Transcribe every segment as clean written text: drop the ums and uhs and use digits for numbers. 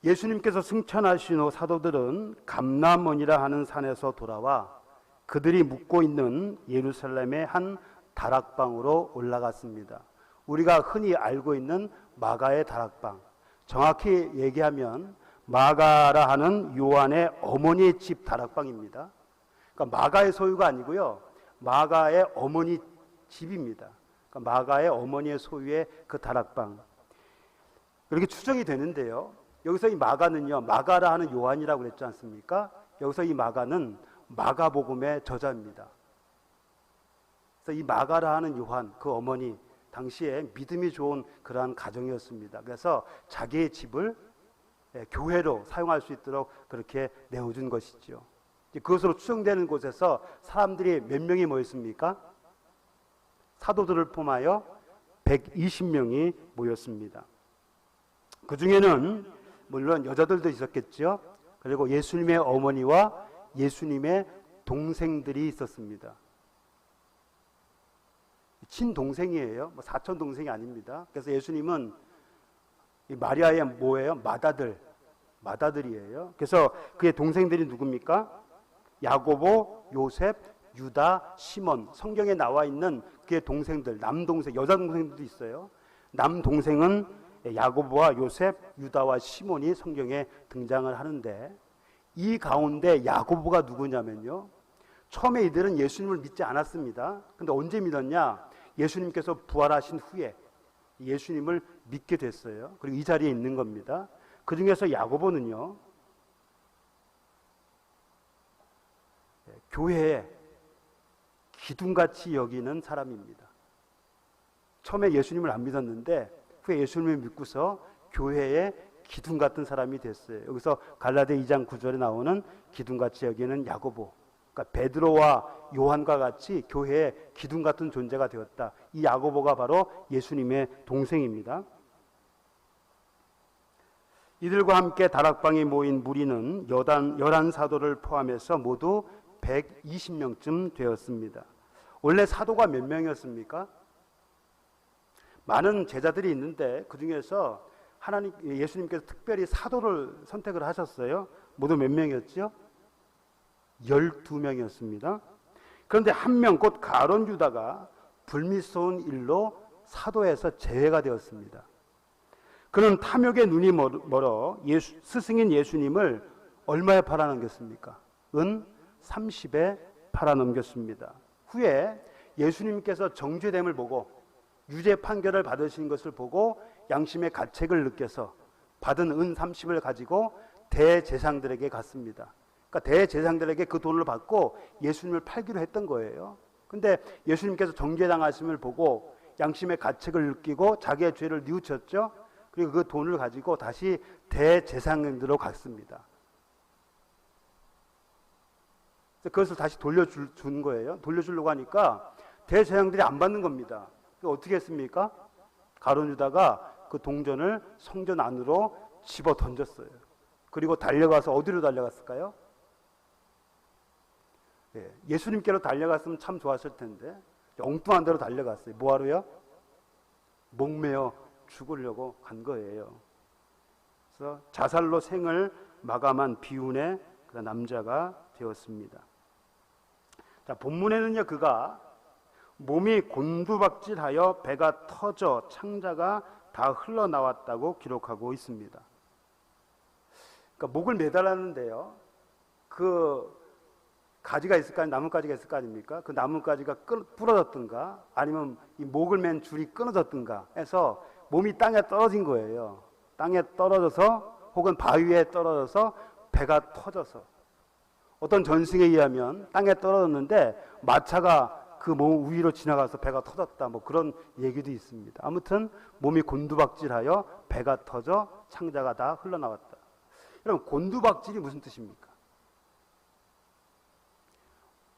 예수님께서 승천하신 후 사도들은 감람원이라 하는 산에서 돌아와 그들이 묵고 있는 예루살렘의 한 다락방으로 올라갔습니다. 우리가 흔히 알고 있는 마가의 다락방, 정확히 얘기하면 마가라 하는 요한의 어머니의 집 다락방입니다. 그러니까 마가의 소유가 아니고요, 마가의 어머니 집입니다. 그러니까 마가의 어머니의 소유의 그 다락방, 그렇게 추정이 되는데요. 여기서 이 마가는요, 마가라 하는 요한이라고 그랬지 않습니까? 여기서 이 마가는 마가복음의 저자입니다. 그래서 이 마가라 하는 요한, 그 어머니, 당시에 믿음이 좋은 그러한 가정이었습니다. 그래서 자기의 집을 교회로 사용할 수 있도록 그렇게 내어준 것이죠. 그것으로 추정되는 곳에서 사람들이 몇 명이 모였습니까? 사도들을 포함하여 120명이 모였습니다. 그 중에는 물론 여자들도 있었겠죠. 그리고 예수님의 어머니와 예수님의 동생들이 있었습니다. 친동생이에요. 사촌 동생이 아닙니다. 그래서 예수님은 이 마리아의 뭐예요? 맏아들이에요. 그래서 그의 동생들이 누굽니까? 야고보, 요셉, 유다, 시몬. 성경에 나와 있는 그의 동생들, 남동생, 여자 동생들도 있어요. 남동생은 야고보와 요셉, 유다와 시몬이 성경에 등장을 하는데, 이 가운데 야고보가 누구냐면요, 처음에 이들은 예수님을 믿지 않았습니다. 근데 언제 믿었냐? 예수님께서 부활하신 후에 예수님을 믿게 됐어요. 그리고 이 자리에 있는 겁니다. 그 중에서 야고보는요, 교회에 기둥같이 여기는 사람입니다. 처음에 예수님을 안 믿었는데 후에 예수님을 믿고서 교회에 기둥 같은 사람이 됐어요. 여기서 갈라디아 2장 9절에 나오는 기둥같이 여기는 야고보, 그러니까 베드로와 요한과 같이 교회에 기둥 같은 존재가 되었다. 이 야고보가 바로 예수님의 동생입니다. 이들과 함께 다락방에 모인 무리는 11사도를 포함해서 모두 120명쯤 되었습니다. 원래 사도가 몇 명이었습니까? 많은 제자들이 있는데 그 중에서 예수님께서 특별히 사도를 선택을 하셨어요. 모두 몇 명이었죠? 12명이었습니다. 그런데 한 명, 곧 가룟 유다가 불미스러운 일로 사도에서 제외가 되었습니다. 그는 탐욕의 눈이 멀어 스승인 예수님을 얼마에 팔아넘겼습니까? 은 30에 팔아넘겼습니다. 후에 예수님께서 정죄됨을 보고 유죄 판결을 받으신 것을 보고 양심의 가책을 느껴서 받은 은 30을 가지고 대제사장들에게 갔습니다. 그러니까 대제사장들에게 그 돈을 받고 예수님을 팔기로 했던 거예요. 근데 예수님께서 정죄당하심을 보고 양심의 가책을 느끼고 자기의 죄를 뉘우쳤죠. 그리고 그 돈을 가지고 다시 대제사장들로 갔습니다. 그것을 다시 돌려준 거예요. 돌려주려고 하니까 대제사장들이 안 받는 겁니다. 어떻게 했습니까? 가룟 유다가 그 동전을 성전 안으로 집어 던졌어요. 그리고 달려가서 어디로 달려갔을까요? 예수님께로 달려갔으면 참 좋았을 텐데 엉뚱한 데로 달려갔어요. 뭐하러요? 목매어 죽으려고 간 거예요. 그래서 자살로 생을 마감한 비운의 그 남자가 되었습니다. 자, 본문에는요, 그가 몸이 곤두박질하여 배가 터져 창자가 다 흘러나왔다고 기록하고 있습니다. 그러니까 목을 매달았는데요, 그 가지가 있을 거 아닙니까? 나뭇가지가 있을 거 아닙니까? 그 나뭇가지가 부러졌든가 아니면 이 목을 맨 줄이 끊어졌든가 해서 몸이 땅에 떨어진 거예요. 땅에 떨어져서 혹은 바위에 떨어져서 배가 터져서, 어떤 전승에 의하면 땅에 떨어졌는데 마차가 그 몸 위로 지나가서 배가 터졌다, 뭐 그런 얘기도 있습니다. 아무튼 몸이 곤두박질하여 배가 터져 창자가 다 흘러나왔다. 여러분, 곤두박질이 무슨 뜻입니까?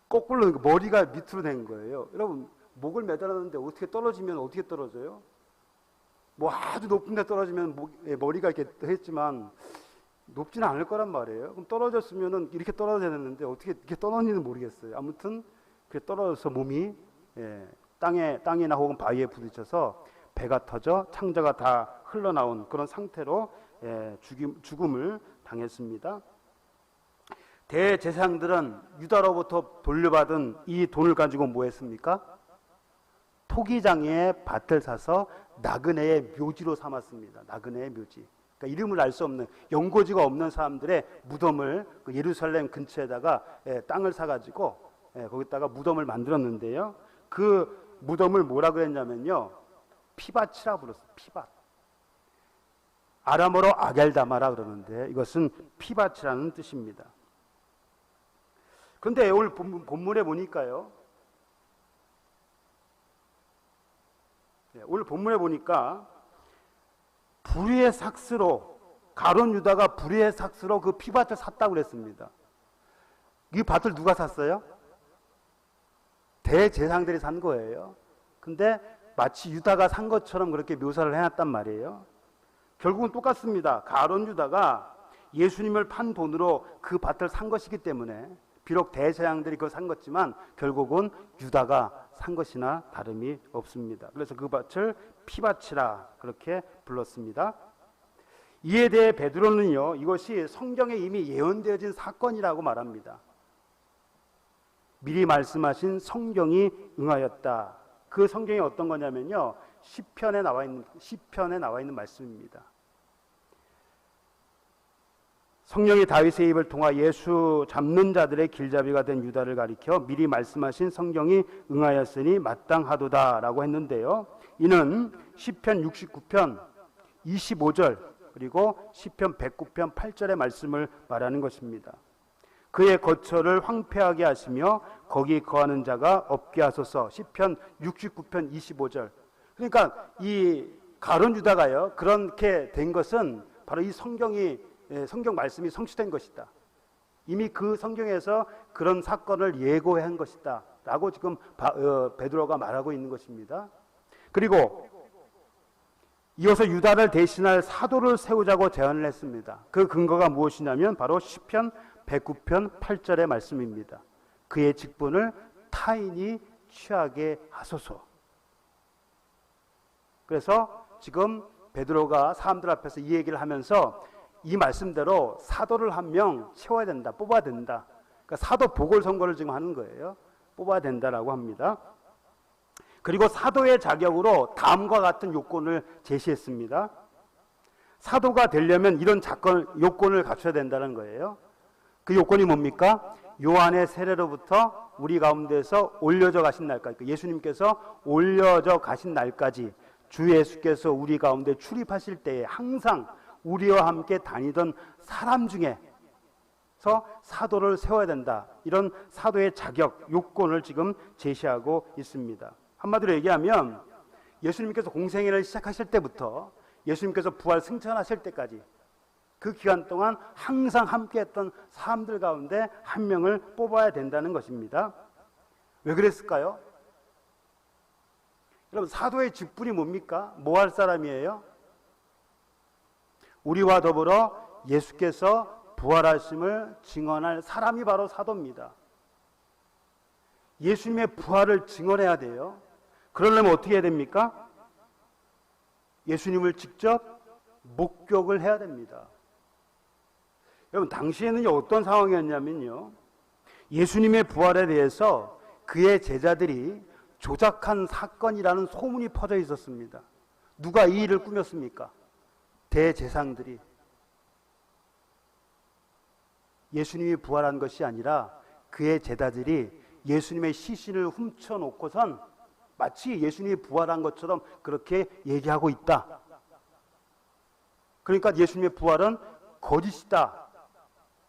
거꾸로 머리가 밑으로 된 거예요. 여러분, 목을 매달았는데 어떻게 떨어지면 어떻게 떨어져요? 뭐 아주 높은 데 떨어지면 머리가 이렇게 했지만 높지는 않을 거란 말이에요. 그럼 떨어졌으면은 이렇게 떨어져야 되는데 어떻게 이렇게 떨어지는지 모르겠어요. 아무튼 그렇게 떨어져서 몸이 땅이나 혹은 바위에 부딪혀서 배가 터져 창자가 다 흘러나온 그런 상태로 죽음을 당했습니다. 대제사장들은 유다로부터 돌려받은 이 돈을 가지고 뭐 했습니까? 토기장에 밭을 사서 나그네의 묘지로 삼았습니다. 나그네의 묘지. 그러니까 이름을 알 수 없는, 연고지가 없는 사람들의 무덤을 그 예루살렘 근처에다가 땅을 사가지고 거기다가 무덤을 만들었는데요. 그 무덤을 뭐라 그랬냐면요, 피밭이라 불렀어요. 피밭. 아람어로 아겔다마라 그러는데 이것은 피밭이라는 뜻입니다. 그런데 오늘 본문에 보니까요, 오늘 본문에 보니까 불의의 삭스로, 가룟 유다가 불의의 삭스로 그 피밭을 샀다고 그랬습니다. 이 밭을 누가 샀어요? 대제사장들이 산 거예요. 근데 마치 유다가 산 것처럼 그렇게 묘사를 해놨단 말이에요. 결국은 똑같습니다. 가룟 유다가 예수님을 판 돈으로 그 밭을 산 것이기 때문에, 비록 대제사장들이 그걸 산 것지만 결국은 유다가 산 것이나 다름이 없습니다. 그래서 그 밭을 피밭이라 그렇게 불렀습니다. 이에 대해 베드로는요, 이것이 성경에 이미 예언되어진 사건이라고 말합니다. 미리 말씀하신 성경이 응하였다. 그 성경이 어떤 거냐면요, 시편에 나와 있는 말씀입니다. 성령이 다윗의 입을 통하 예수 잡는 자들의 길잡이가 된 유다를 가리켜 미리 말씀하신 성경이 응하였으니 마땅하도다라고 했는데요. 이는 시편 69편 25절 그리고 시편 109편 8절의 말씀을 말하는 것입니다. 그의 거처를 황폐하게 하시며 거기 거하는 자가 없게 하소서. 시편 69편 25절. 그러니까 이 가룟 유다가요, 그렇게 된 것은 바로 이 성경 말씀이 성취된 것이다. 이미 그 성경에서 그런 사건을 예고한 것이다 라고 지금 베드로가 말하고 있는 것입니다. 그리고 이어서 유다를 대신할 사도를 세우자고 제안을 했습니다. 그 근거가 무엇이냐면 바로 시편 109편 8절의 말씀입니다. 그의 직분을 타인이 취하게 하소서. 그래서 지금 베드로가 사람들 앞에서 이 얘기를 하면서 이 말씀대로 사도를 한 명 채워야 된다, 뽑아야 된다. 그러니까 사도 보궐선거를 지금 하는 거예요. 뽑아야 된다라고 합니다. 그리고 사도의 자격으로 다음과 같은 요건을 제시했습니다. 사도가 되려면 이런 요건을 갖춰야 된다는 거예요. 그 요건이 뭡니까? 요한의 세례로부터 우리 가운데서 올려져 가신 날까지, 그러니까 예수님께서 올려져 가신 날까지 주 예수께서 우리 가운데 출입하실 때에 항상 우리와 함께 다니던 사람 중에서 사도를 세워야 된다. 이런 사도의 자격, 요건을 지금 제시하고 있습니다. 한마디로 얘기하면 예수님께서 공생애를 시작하실 때부터 예수님께서 부활 승천하실 때까지 그 기간 동안 항상 함께했던 사람들 가운데 한 명을 뽑아야 된다는 것입니다. 왜 그랬을까요? 여러분, 사도의 직분이 뭡니까? 뭐 할 사람이에요? 우리와 더불어 예수께서 부활하심을 증언할 사람이 바로 사도입니다. 예수님의 부활을 증언해야 돼요. 그러려면 어떻게 해야 됩니까? 예수님을 직접 목격을 해야 됩니다. 여러분, 당시에는 어떤 상황이었냐면요, 예수님의 부활에 대해서 그의 제자들이 조작한 사건이라는 소문이 퍼져 있었습니다. 누가 이 일을 꾸몄습니까? 대제사장들이. 예수님이 부활한 것이 아니라 그의 제자들이 예수님의 시신을 훔쳐놓고선 마치 예수님이 부활한 것처럼 그렇게 얘기하고 있다. 그러니까 예수님의 부활은 거짓이다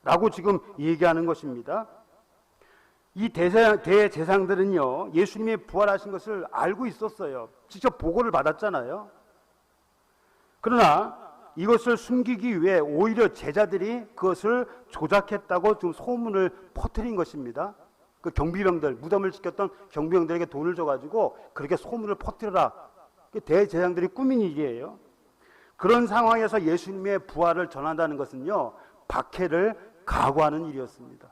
라고 지금 얘기하는 것입니다. 이 대제사장들은요, 예수님이 부활하신 것을 알고 있었어요. 직접 보고를 받았잖아요. 그러나 이것을 숨기기 위해 오히려 제자들이 그것을 조작했다고 지금 소문을 퍼뜨린 것입니다. 그 경비병들, 무덤을 지켰던 경비병들에게 돈을 줘가지고 그렇게 소문을 퍼뜨려라. 대제사장들이 꾸민 일이에요. 그런 상황에서 예수님의 부활을 전한다는 것은요, 박해를 각오하는 일이었습니다.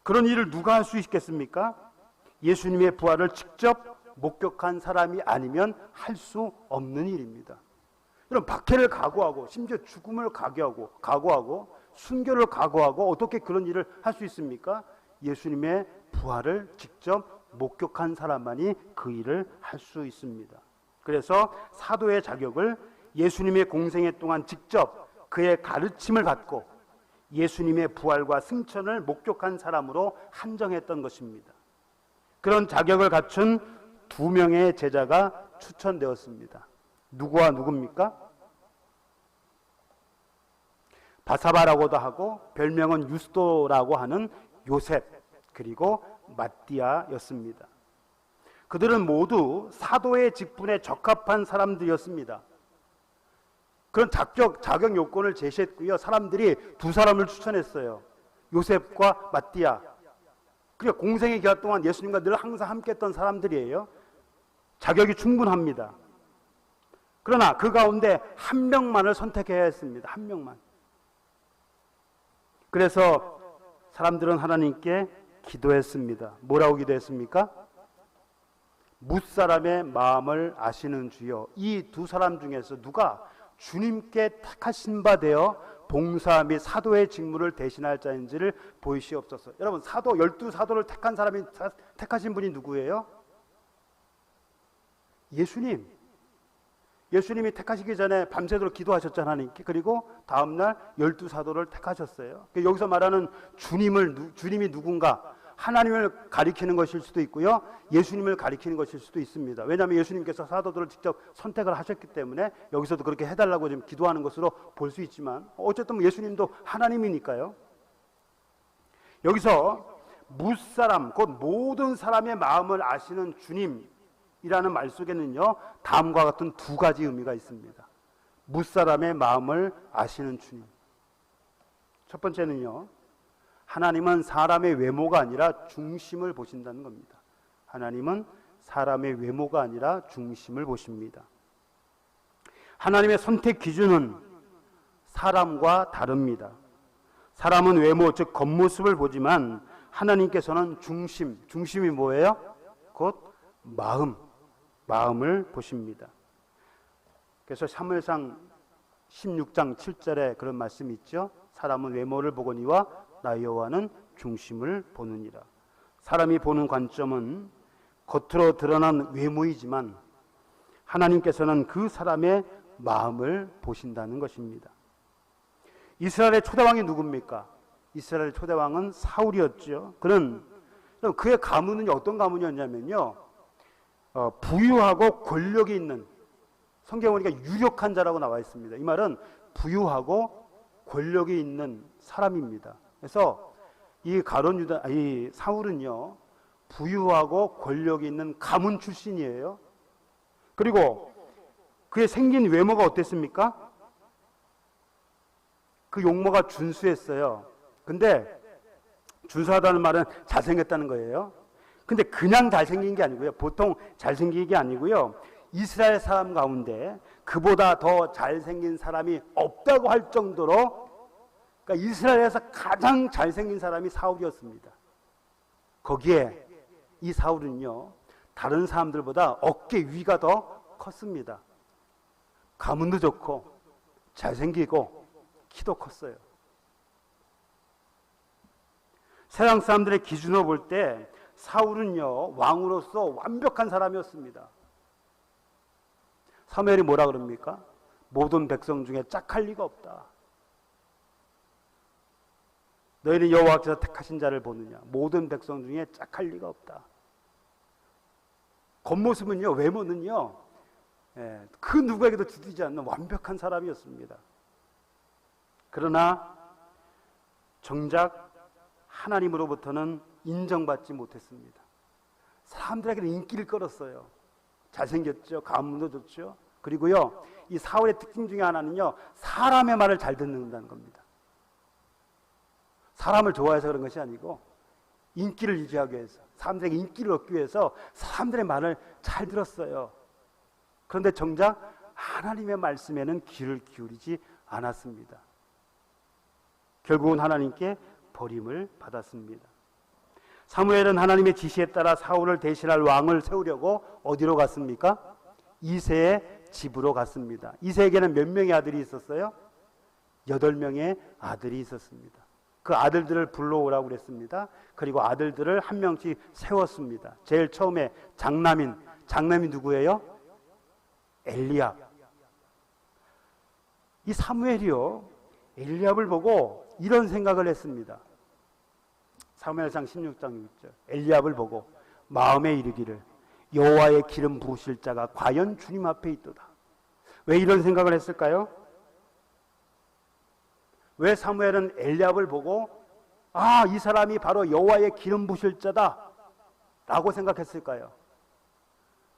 그런 일을 누가 할 수 있겠습니까? 예수님의 부활을 직접 목격한 사람이 아니면 할 수 없는 일입니다. 이런 박해를 각오하고 심지어 죽음을 각오하고 순교를 각오하고 어떻게 그런 일을 할 수 있습니까? 예수님의 부활을 직접 목격한 사람만이 그 일을 할 수 있습니다. 그래서 사도의 자격을 예수님의 공생애 동안 직접 그의 가르침을 받고 예수님의 부활과 승천을 목격한 사람으로 한정했던 것입니다. 그런 자격을 갖춘 2명의 제자가 추천되었습니다. 누구와 누굽니까? 바사바라고도 하고 별명은 유스도라고 하는 요셉, 그리고 마띠아였습니다. 그들은 모두 사도의 직분에 적합한 사람들이었습니다. 그런 자격 요건을 제시했고요. 사람들이 2사람을 추천했어요. 요셉과 마띠아. 그리고 공생의 기간 동안 예수님과 늘 항상 함께했던 사람들이에요. 자격이 충분합니다. 그러나 그 가운데 한 명만을 선택해야 했습니다. 한 명만. 그래서 사람들은 하나님께 기도했습니다. 뭐라고 기도했습니까? 뭇사람의 마음을 아시는 주여, 이 2사람 중에서 누가 주님께 택하신 바 되어 봉사 및 사도의 직무를 대신할 자인지를 보이시옵소서. 여러분, 12사도를 택한 사람이 택하신 분이 누구예요? 예수님이 택하시기 전에 밤새도록 기도하셨잖아요, 하나님께. 그리고 다음날 12사도를 택하셨어요. 여기서 말하는 주님이 누군가, 하나님을 가리키는 것일 수도 있고요, 예수님을 가리키는 것일 수도 있습니다. 왜냐하면 예수님께서 사도들을 직접 선택을 하셨기 때문에 여기서도 그렇게 해달라고 지금 기도하는 것으로 볼 수 있지만, 어쨌든 예수님도 하나님이니까요. 여기서 뭇사람, 곧 모든 사람의 마음을 아시는 주님이라는 말 속에는요, 다음과 같은 2가지 의미가 있습니다. 뭇사람의 마음을 아시는 주님. 첫 번째는요, 하나님은 사람의 외모가 아니라 중심을 보신다는 겁니다. 하나님은 사람의 외모가 아니라 중심을 보십니다. 하나님의 선택 기준은 사람과 다릅니다. 사람은 외모, 즉 겉모습을 보지만 하나님께서는 중심이 뭐예요? 곧 마음을 보십니다. 그래서 사무엘상 16장 7절에 그런 말씀이 있죠. 사람은 외모를 보거니와 나 여호와는 중심을 보느니라. 사람이 보는 관점은 겉으로 드러난 외모이지만 하나님께서는 그 사람의 마음을 보신다는 것입니다. 이스라엘의 초대왕이 누굽니까? 이스라엘의 초대왕은 사울이었죠. 그의 가문은 어떤 가문이었냐면요, 부유하고 권력이 있는, 성경에 보니까 유력한 자라고 나와 있습니다. 이 말은 부유하고 권력이 있는 사람입니다. 그래서 이 사울은요, 부유하고 권력이 있는 가문 출신이에요. 그리고 그의 생긴 외모가 어땠습니까? 그 용모가 준수했어요. 근데 준수하다는 말은 잘생겼다는 거예요. 근데 그냥 잘생긴 게 아니고요, 보통 잘생긴 게 아니고요, 이스라엘 사람 가운데 그보다 더 잘생긴 사람이 없다고 할 정도로, 그러니까 이스라엘에서 가장 잘생긴 사람이 사울이었습니다. 거기에 이 사울은요, 다른 사람들보다 어깨 위가 더 컸습니다. 가문도 좋고 잘생기고 키도 컸어요. 세상 사람들의 기준으로 볼 때 사울은요, 왕으로서 완벽한 사람이었습니다. 사무엘이 뭐라 그럽니까? 모든 백성 중에 짝할 리가 없다. 너희는 여호와께서 택하신 자를 보느냐? 모든 백성 중에 짝할 리가 없다. 겉모습은요, 외모는요, 그 누구에게도 지지지 않는 완벽한 사람이었습니다. 그러나 정작 하나님으로부터는 인정받지 못했습니다. 사람들에게는 인기를 끌었어요. 잘생겼죠, 가문도 좋죠. 그리고요, 이 사울의 특징 중에 하나는요, 사람의 말을 잘 듣는다는 겁니다. 사람을 좋아해서 그런 것이 아니고 인기를 유지하기 위해서, 사람들에게 인기를 얻기 위해서 사람들의 말을 잘 들었어요. 그런데 정작 하나님의 말씀에는 귀를 기울이지 않았습니다. 결국은 하나님께 버림을 받았습니다. 사무엘은 하나님의 지시에 따라 사울을 대신할 왕을 세우려고 어디로 갔습니까? 이새의 집으로 갔습니다. 이새에게는 몇 명의 아들이 있었어요? 8명의 아들이 있었습니다. 그 아들들을 불러오라고 그랬습니다. 그리고 아들들을 한 명씩 세웠습니다. 제일 처음에 장남이 누구예요? 엘리압. 이 사무엘이요, 엘리압을 보고 이런 생각을 했습니다. 사무엘상 16장 6절. 엘리압을 보고 마음에 이르기를 여호와의 기름 부으실 자가 과연 주님 앞에 있도다. 왜 이런 생각을 했을까요? 왜 사무엘은 엘리압을 보고 이 사람이 바로 여호와의 기름 부으실 자다 라고 생각했을까요?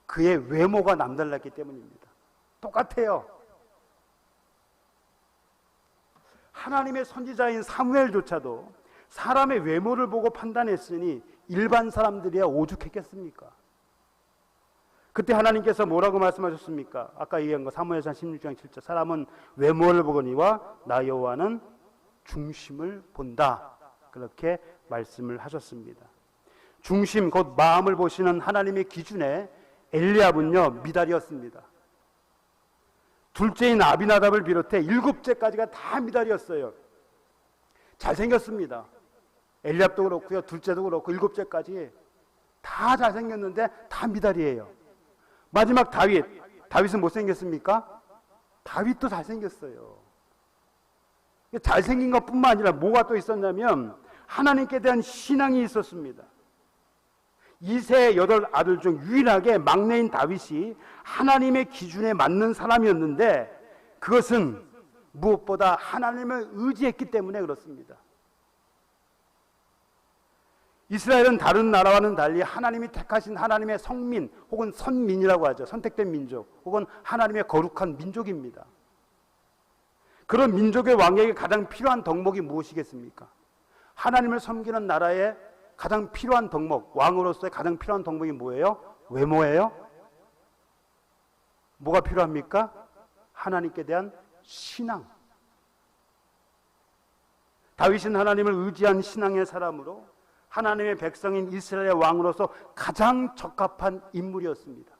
그의 외모가 남달랐기 때문입니다. 똑같아요. 하나님의 선지자인 사무엘조차도 사람의 외모를 보고 판단했으니 일반 사람들이야 오죽했겠습니까? 그때 하나님께서 뭐라고 말씀하셨습니까? 아까 얘기한 거 사무엘상 16장 7절. 사람은 외모를 보거니와 나 여호와는 중심을 본다. 그렇게 말씀을 하셨습니다. 중심, 곧 마음을 보시는 하나님의 기준에 엘리압은요, 미달이었습니다. 둘째인 아비나답을 비롯해 7째까지가 다 미달이었어요. 잘생겼습니다. 엘리압도 그렇고요, 둘째도 그렇고 7째까지 다 잘생겼는데 다 미달이에요. 마지막 다윗은 못생겼습니까? 다윗도 잘생겼어요. 잘생긴 것뿐만 아니라 뭐가 또 있었냐면 하나님께 대한 신앙이 있었습니다. 이세의 8아들 중 유일하게 막내인 다윗이 하나님의 기준에 맞는 사람이었는데 그것은 무엇보다 하나님을 의지했기 때문에 그렇습니다. 이스라엘은 다른 나라와는 달리 하나님이 택하신 하나님의 성민 혹은 선민이라고 하죠. 선택된 민족 혹은 하나님의 거룩한 민족입니다. 그런 민족의 왕에게 가장 필요한 덕목이 무엇이겠습니까? 하나님을 섬기는 나라의 가장 필요한 덕목, 왕으로서의 가장 필요한 덕목이 뭐예요? 외모예요? 뭐가 필요합니까? 하나님께 대한 신앙. 다윗은 하나님을 의지한 신앙의 사람으로 하나님의 백성인 이스라엘의 왕으로서 가장 적합한 인물이었습니다.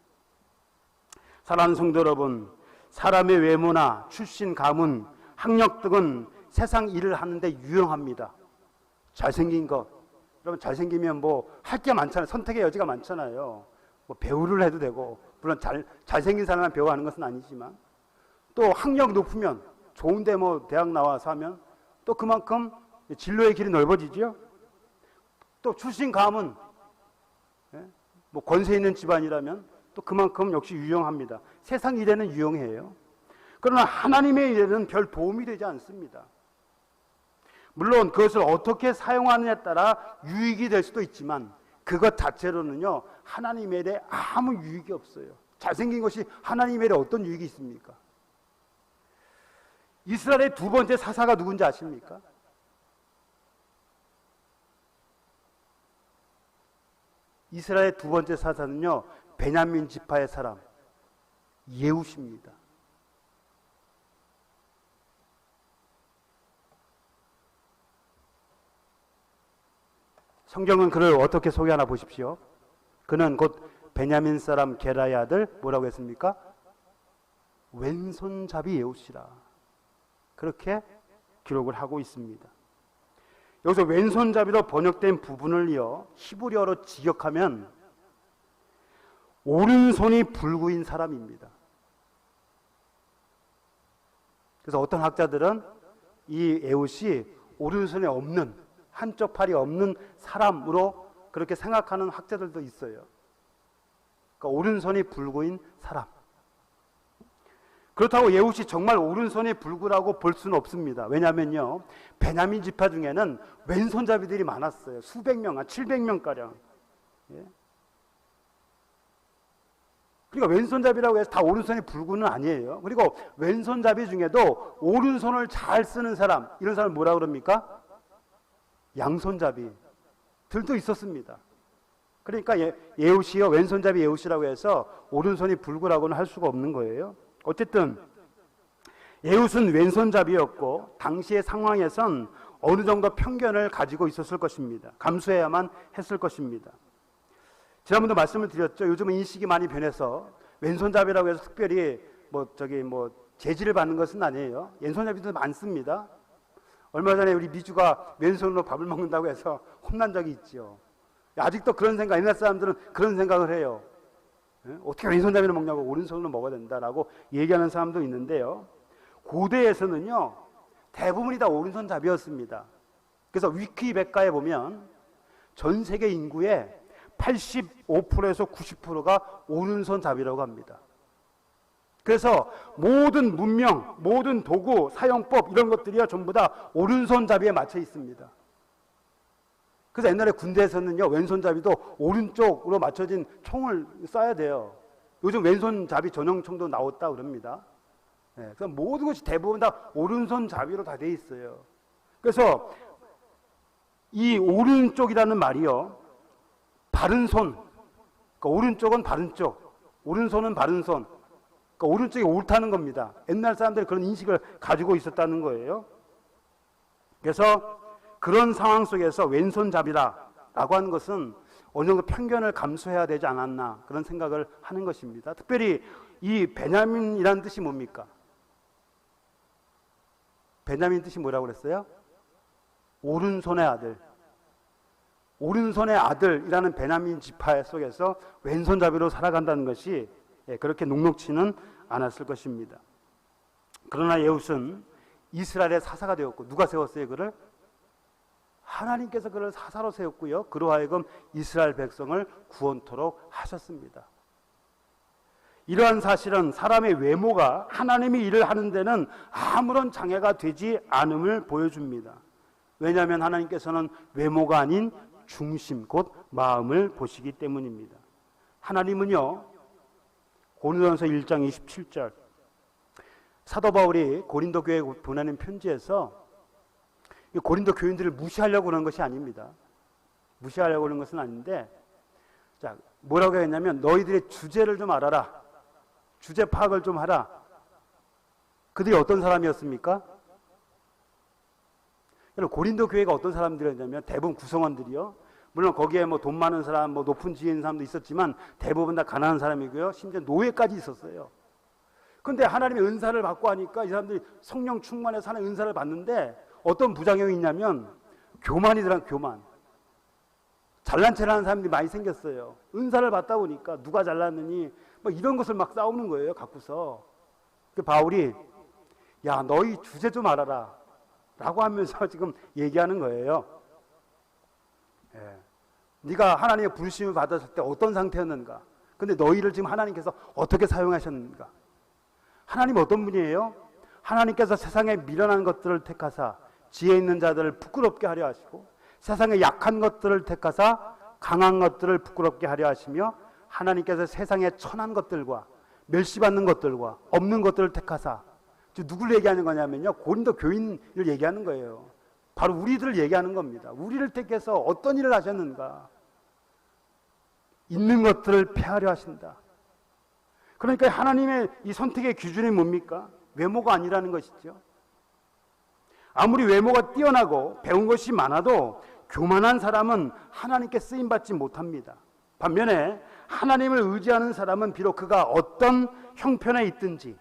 사랑하는 성도 여러분, 사람의 외모나 출신, 가문, 학력 등은 세상 일을 하는데 유용합니다. 잘생긴 것, 여러분 잘생기면 뭐 할 게 많잖아요. 선택의 여지가 많잖아요. 뭐 배우를 해도 되고, 물론 잘생긴 사람만 배우하는 것은 아니지만, 또 학력 높으면 좋은데 뭐 대학 나와서 하면 또 그만큼 진로의 길이 넓어지죠. 또 출신 가문, 뭐 권세 있는 집안이라면 또 그만큼 역시 유용합니다. 세상 일에는 유용해요. 그러나 하나님의 일에는 별 도움이 되지 않습니다. 물론 그것을 어떻게 사용하느냐에 따라 유익이 될 수도 있지만 그것 자체로는요, 하나님의 일에 아무 유익이 없어요. 잘생긴 것이 하나님의 일에 어떤 유익이 있습니까? 이스라엘의 두 번째 사사가 누군지 아십니까? 이스라엘의 두 번째 사사는요, 베냐민 지파의 사람 예후십니다. 성경은 그를 어떻게 소개하나 보십시오. 그는 곧 베냐민 사람 게라의 아들 뭐라고 했습니까? 왼손잡이 예후시라. 그렇게 기록을 하고 있습니다. 여기서 왼손잡이로 번역된 부분을 히브리어로 직역하면 오른손이 불구인 사람입니다. 그래서 어떤 학자들은 이 에훗이 오른손이 없는, 한쪽 팔이 없는 사람으로 그렇게 생각하는 학자들도 있어요. 그러니까 오른손이 불구인 사람. 그렇다고 예훗이 정말 오른손이 불구라고 볼 수는 없습니다. 왜냐하면요, 베냐민 지파 중에는 왼손잡이들이 많았어요. 수백 명, 한 700명가량. 그러니까 왼손잡이라고 해서 다 오른손이 불구는 아니에요. 그리고 왼손잡이 중에도 오른손을 잘 쓰는 사람, 이런 사람 뭐라고 그럽니까? 양손잡이들도 있었습니다. 그러니까 예훗이요, 왼손잡이 예훗이라고 해서 오른손이 불구라고는 할 수가 없는 거예요. 어쨌든 예훗은 왼손잡이였고 당시의 상황에선 어느 정도 편견을 가지고 있었을 것입니다. 감수해야만 했을 것입니다. 지난번도 말씀을 드렸죠. 요즘은 인식이 많이 변해서 왼손잡이라고 해서 특별히 제지를 받는 것은 아니에요. 왼손잡이도 많습니다. 얼마 전에 우리 미주가 왼손으로 밥을 먹는다고 해서 혼난 적이 있죠. 아직도 그런 생각, 옛날 사람들은 그런 생각을 해요. 어떻게 왼손잡이로 먹냐고, 오른손으로 먹어야 된다라고 얘기하는 사람도 있는데요. 고대에서는요, 대부분이 다 오른손잡이였습니다. 그래서 위키백과에 보면 전 세계 인구의 85%에서 90%가 오른손잡이라고 합니다. 그래서 모든 문명, 모든 도구, 사용법 이런 것들이요 전부 다 오른손잡이에 맞춰 있습니다. 그래서 옛날에 군대에서는요 왼손잡이도 오른쪽으로 맞춰진 총을 쏴야 돼요. 요즘 왼손잡이 전용 총도 나왔다 그럽니다. 그래서 모든 것이 대부분 다 오른손잡이로 다 돼 있어요. 그래서 이 오른쪽이라는 말이요, 바른 손, 그러니까 오른쪽은 바른 쪽, 오른손은 바른 손, 그러니까 오른쪽이 옳다는 겁니다. 옛날 사람들이 그런 인식을 가지고 있었다는 거예요. 그래서 그런 상황 속에서 왼손잡이라고 하는 것은 어느 정도 편견을 감수해야 되지 않았나 그런 생각을 하는 것입니다. 특별히 이 베냐민이라는 뜻이 뭡니까? 베냐민 뜻이 뭐라고 그랬어요? 오른손의 아들. 오른손의 아들이라는 베냐민 지파 속에서 왼손잡이로 살아간다는 것이 그렇게 녹록치는 않았을 것입니다. 그러나 예훗은 이스라엘의 사사가 되었고, 누가 세웠어요 그를? 하나님께서 그를 사사로 세웠고요, 그로 하여금 이스라엘 백성을 구원토록 하셨습니다. 이러한 사실은 사람의 외모가 하나님이 일을 하는 데는 아무런 장애가 되지 않음을 보여줍니다. 왜냐하면 하나님께서는 외모가 아닌 중심, 곧 마음을 보시기 때문입니다. 하나님은요, 고린도전서 1장 27절 사도 바울이 고린도 교회에 보내는 편지에서 고린도 교인들을 무시하려고 그런 것이 아닙니다. 무시하려고 그런 것은 아닌데, 자, 뭐라고 했냐면 너희들의 주제를 좀 알아라. 주제 파악을 좀 하라. 그들이 어떤 사람이었습니까? 고린도 교회가 어떤 사람들이었냐면 대부분 구성원들이요, 물론 거기에 돈 많은 사람, 높은 지위에 있는 사람도 있었지만 대부분 다 가난한 사람이고요, 심지어 노예까지 있었어요. 그런데 하나님의 은사를 받고 하니까 이 사람들이 성령 충만해서 하는 은사를 받는데 어떤 부작용이 있냐면 교만이더란 교만. 잘난 체를 하는 사람들이 많이 생겼어요. 은사를 받다 보니까 누가 잘났느니 이런 것을 막 싸우는 거예요, 갖고서. 그 바울이 야, 너희 주제 좀 알아라 라고 하면서 지금 얘기하는 거예요. 네가 하나님의 부르심을 받았을 때 어떤 상태였는가? 근데 너희를 지금 하나님께서 어떻게 사용하셨는가? 하나님 어떤 분이에요? 하나님께서 세상에 미련한 것들을 택하사 지혜 있는 자들을 부끄럽게 하려 하시고, 세상에 약한 것들을 택하사 강한 것들을 부끄럽게 하려 하시며, 하나님께서 세상에 천한 것들과 멸시받는 것들과 없는 것들을 택하사, 누구를 얘기하는 거냐면요, 고린도 교인을 얘기하는 거예요. 바로 우리들을 얘기하는 겁니다. 우리를 택해서 어떤 일을 하셨는가? 있는 것들을 폐하려 하신다. 그러니까 하나님의 이 선택의 기준이 뭡니까? 외모가 아니라는 것이죠. 아무리 외모가 뛰어나고 배운 것이 많아도 교만한 사람은 하나님께 쓰임받지 못합니다. 반면에 하나님을 의지하는 사람은 비록 그가 어떤 형편에 있든지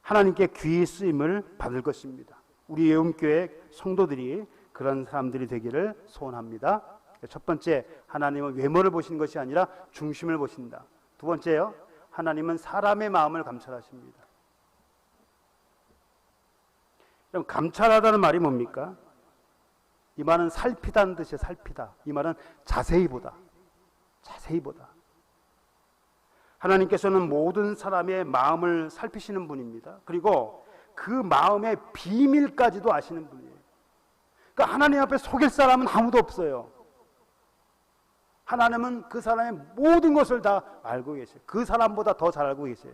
하나님께 귀히 쓰임을 받을 것입니다. 우리 예움교회 성도들이 그런 사람들이 되기를 소원합니다. 첫 번째, 하나님은 외모를 보시는 것이 아니라 중심을 보신다. 두 번째요, 하나님은 사람의 마음을 감찰하십니다. 그럼 감찰하다는 말이 뭡니까? 이 말은 살피다는 뜻이에요. 살피다. 이 말은 자세히 보다. 자세히 보다. 하나님께서는 모든 사람의 마음을 살피시는 분입니다. 그리고 그 마음의 비밀까지도 아시는 분이에요. 그러니까 하나님 앞에 속일 사람은 아무도 없어요. 하나님은 그 사람의 모든 것을 다 알고 계세요. 그 사람보다 더 잘 알고 계세요.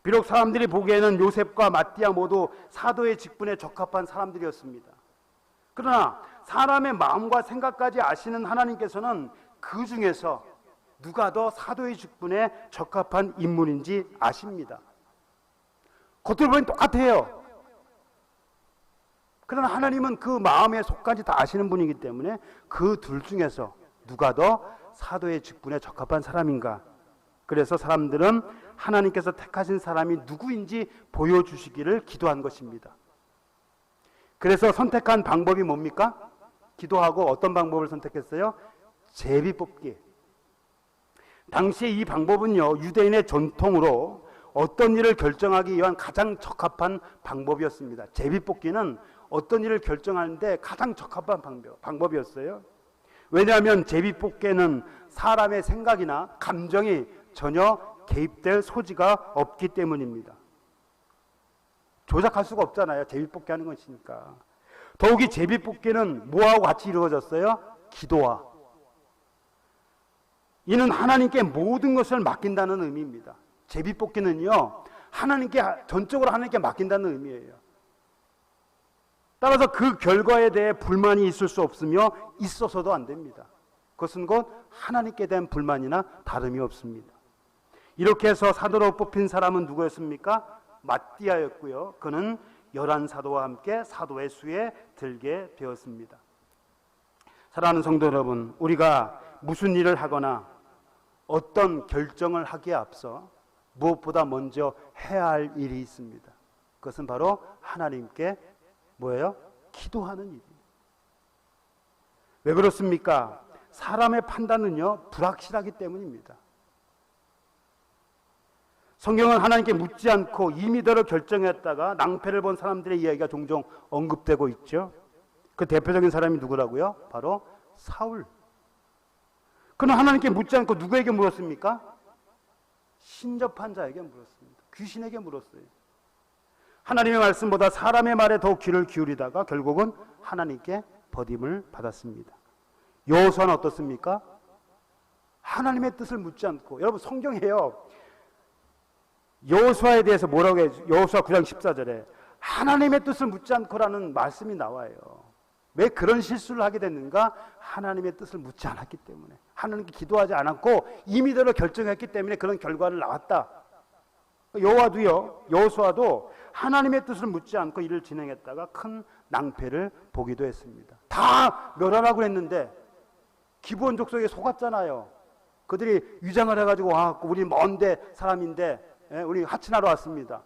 비록 사람들이 보기에는 요셉과 마띠아 모두 사도의 직분에 적합한 사람들이었습니다. 그러나 사람의 마음과 생각까지 아시는 하나님께서는 그 중에서 누가 더 사도의 직분에 적합한 인물인지 아십니다. 겉으로 보면 똑같아요. 그러나 하나님은 그 마음의 속까지 다 아시는 분이기 때문에 그 둘 중에서 누가 더 사도의 직분에 적합한 사람인가, 그래서 사람들은 하나님께서 택하신 사람이 누구인지 보여주시기를 기도한 것입니다. 그래서 선택한 방법이 뭡니까? 기도하고 어떤 방법을 선택했어요? 제비 뽑기. 당시에 이 방법은요, 유대인의 전통으로 어떤 일을 결정하기 위한 가장 적합한 방법이었습니다. 제비 뽑기는 어떤 일을 결정하는데 가장 적합한 방법이었어요. 왜냐하면 제비 뽑기에는 사람의 생각이나 감정이 전혀 개입될 소지가 없기 때문입니다. 조작할 수가 없잖아요. 제비 뽑기 하는 것이니까. 더욱이 제비 뽑기는 뭐하고 같이 이루어졌어요? 기도와. 이는 하나님께 모든 것을 맡긴다는 의미입니다. 제비 뽑기는요, 전적으로 하나님께 맡긴다는 의미예요. 따라서 그 결과에 대해 불만이 있을 수 없으며 있어서도 안 됩니다. 그것은 곧 하나님께 대한 불만이나 다름이 없습니다. 이렇게 해서 사도로 뽑힌 사람은 누구였습니까? 마띠아였고요. 그는 11사도와 함께 사도의 수에 들게 되었습니다. 사랑하는 성도 여러분, 우리가 무슨 일을 하거나 어떤 결정을 하기에 앞서 무엇보다 먼저 해야 할 일이 있습니다. 그것은 바로 하나님께 뭐예요? 기도하는 일이에요. 왜 그렇습니까? 사람의 판단은요, 불확실하기 때문입니다. 성경은 하나님께 묻지 않고 임의대로 결정했다가 낭패를 본 사람들의 이야기가 종종 언급되고 있죠. 그 대표적인 사람이 누구라고요? 바로 사울. 그는 하나님께 묻지 않고 누구에게 물었습니까? 신접한 자에게 물었습니다. 귀신에게 물었어요. 하나님의 말씀보다 사람의 말에 더 귀를 기울이다가 결국은 하나님께 버림을 받았습니다. 여호수아는 어떻습니까? 하나님의 뜻을 묻지 않고, 여러분 성경에요, 여호수아에 대해서 뭐라고 해요? 여호수아 9장 14절에 하나님의 뜻을 묻지 않고라는 말씀이 나와요. 왜 그런 실수를 하게 됐는가? 하나님의 뜻을 묻지 않았기 때문에, 하나님께 기도하지 않았고 임의대로 결정했기 때문에 그런 결과를 나왔다. 여호수아도 하나님의 뜻을 묻지 않고 일을 진행했다가 큰 낭패를 보기도 했습니다. 다 멸하라고 했는데 기브온 족속에 속았잖아요. 그들이 위장을 해가지고 와갖고 우리 먼데 사람인데 우리 하친하러 왔습니다.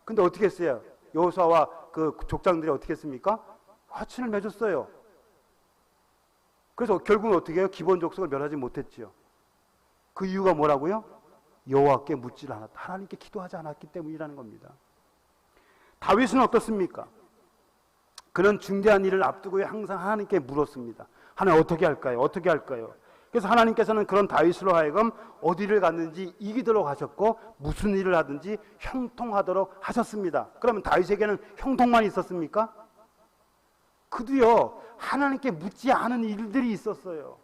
근데 어떻게 했어요? 여호수아와 그 족장들이 어떻게 했습니까? 하친을 맺었어요. 그래서 결국은 어떻게 해요? 기브온 족속을 멸하지 못했지요. 그 이유가 뭐라고요? 여호와께 묻지 않았다. 하나님께 기도하지 않았기 때문이라는 겁니다. 다윗은 어떻습니까? 그는 중대한 일을 앞두고 항상 하나님께 물었습니다. 하나님 어떻게 할까요? 어떻게 할까요? 그래서 하나님께서는 그런 다윗으로 하여금 어디를 갔는지 이기도록 하셨고 무슨 일을 하든지 형통하도록 하셨습니다. 그러면 다윗에게는 형통만 있었습니까? 그도요, 하나님께 묻지 않은 일들이 있었어요.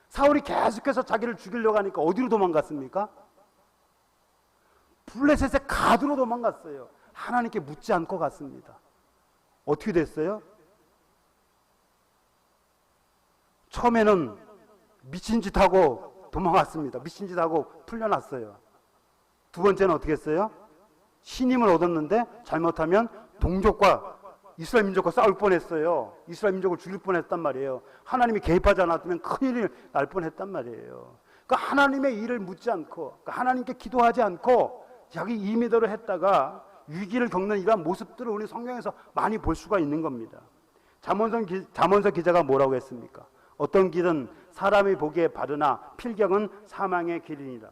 사울이 계속해서 자기를 죽이려고 하니까 어디로 도망갔습니까? 블레셋의 가드로 도망갔어요. 하나님께 묻지 않고 갔습니다. 어떻게 됐어요? 처음에는 미친 짓 하고 도망갔습니다. 미친 짓 하고 풀려났어요. 두 번째는 어떻게 했어요? 신임을 얻었는데 잘못하면 동족과 이스라엘 민족과 싸울 뻔했어요. 이스라엘 민족을 죽일 뻔했단 말이에요. 하나님이 개입하지 않았으면 큰일이 날 뻔했단 말이에요. 그러니까 하나님의 일을 묻지 않고, 그러니까 하나님께 기도하지 않고 자기 임의대로 했다가 위기를 겪는 이러한 모습들을 우리 성경에서 많이 볼 수가 있는 겁니다. 잠언서 기자가 뭐라고 했습니까? 어떤 길은 사람이 보기에 바르나 필경은 사망의 길이니라.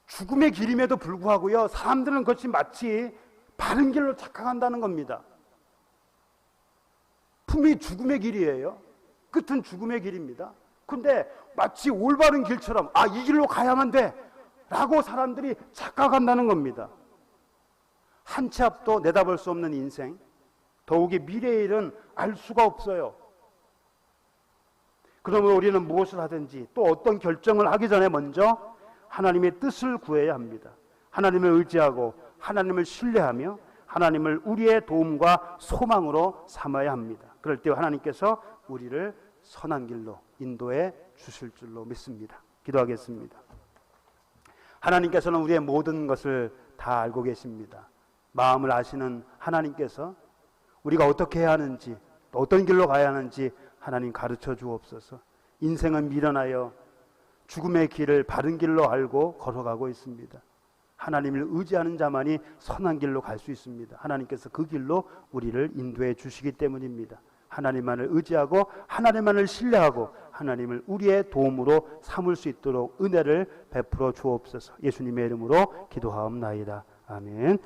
죽음의 길임에도 불구하고요, 사람들은 그것이 마치 바른 길로 착각한다는 겁니다. 분명히 죽음의 길이에요. 끝은 죽음의 길입니다. 근데 마치 올바른 길처럼 이 길로 가야만 돼 라고 사람들이 착각한다는 겁니다. 한 치 앞도 내다볼 수 없는 인생, 더욱이 미래의 일은 알 수가 없어요. 그러면 우리는 무엇을 하든지 또 어떤 결정을 하기 전에 먼저 하나님의 뜻을 구해야 합니다. 하나님을 의지하고 하나님을 신뢰하며 하나님을 우리의 도움과 소망으로 삼아야 합니다. 그럴 때 하나님께서 우리를 선한 길로 인도해 주실 줄로 믿습니다. 기도하겠습니다. 하나님께서는 우리의 모든 것을 다 알고 계십니다. 마음을 아시는 하나님께서 우리가 어떻게 해야 하는지, 또 어떤 길로 가야 하는지 하나님 가르쳐 주옵소서. 인생은 미련하여 죽음의 길을 바른 길로 알고 걸어가고 있습니다. 하나님을 의지하는 자만이 선한 길로 갈 수 있습니다. 하나님께서 그 길로 우리를 인도해 주시기 때문입니다. 하나님만을 의지하고 하나님만을 신뢰하고 하나님을 우리의 도움으로 삼을 수 있도록 은혜를 베풀어 주옵소서. 예수님의 이름으로 기도하옵나이다. 아멘.